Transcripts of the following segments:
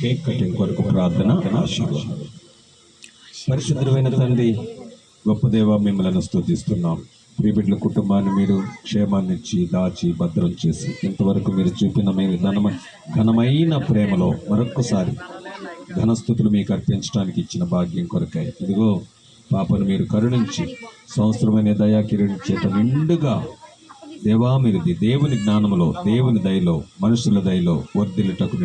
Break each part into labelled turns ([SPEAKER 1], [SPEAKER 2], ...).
[SPEAKER 1] Cake cutting కొరకు ప్రార్థన. పరిశుద్ధమైన తండ్రి, గొప్ప దేవ, మిమ్మల్ని స్తుతిస్తున్నాం. ప్రియబిడ్డల కుటుంబాన్ని మీరు క్షేమాన్నిచ్చి దాచి భద్రం చేసి ఇంతవరకు మీరు చూపిన మీరు ఘనమైన ప్రేమలో మరొక్కసారి ఘనస్థుతులు మీకు అర్పించడానికి ఇచ్చిన భాగ్యం కొరకై ఇదిగో పాపను మీరు కరుణించి సంవత్సరమైన దయా కిరీటం చేత నిండుగా దేవా మీరుది దేవుని జ్ఞానములో, దేవుని దయలో, మనుషుల దయలో వర్ధిల్లుటకు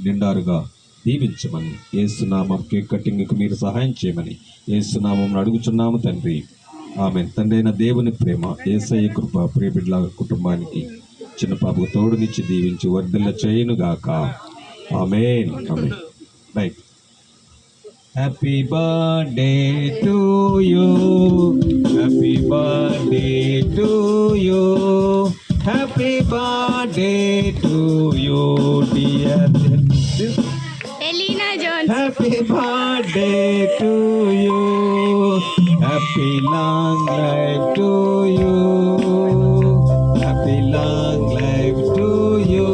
[SPEAKER 1] నిండారుగా దీవించమని యేసునామం కేక్ కటింగ్కు మీరు సహాయం చేయమని యేసునామం అడుగుచున్నాము తండ్రి. ఆమెన్. తండ్రి అయిన దేవుని ప్రేమ, యేసయ్య కృప ప్రియబిడ్డల కుటుంబానికి చిన్న పాపకు తోడునిచ్చి దీవించి వర్ధిల్ల చేయునుగాక. Amen. Amen. Right. Happy birthday to you, happy birthday to you, happy birthday to you dear
[SPEAKER 2] Elena Jones.
[SPEAKER 1] Happy birthday to you, happy long life to you, happy long life to you,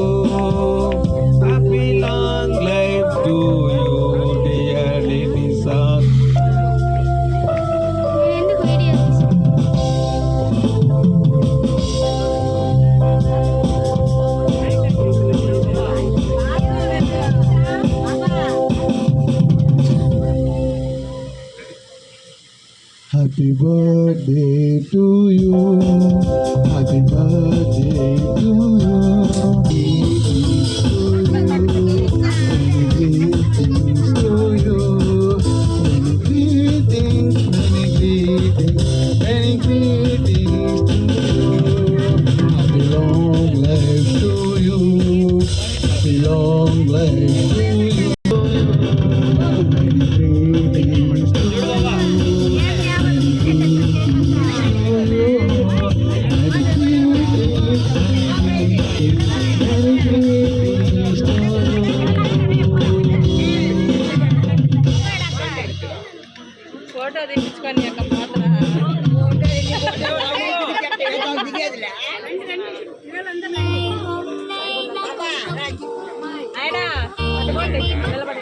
[SPEAKER 1] happy long life to you dear Lisa.
[SPEAKER 2] ఎందుకు video
[SPEAKER 3] Happy birthday to you, happy birthday to you, many greetings to you, many greetings, many greetings, many greetings to you. Happy long life to you, happy long life to you, many greetings to you.
[SPEAKER 4] Photo తెప్పించుకొని యొక్క మాత్ర ఆయన నిలబడి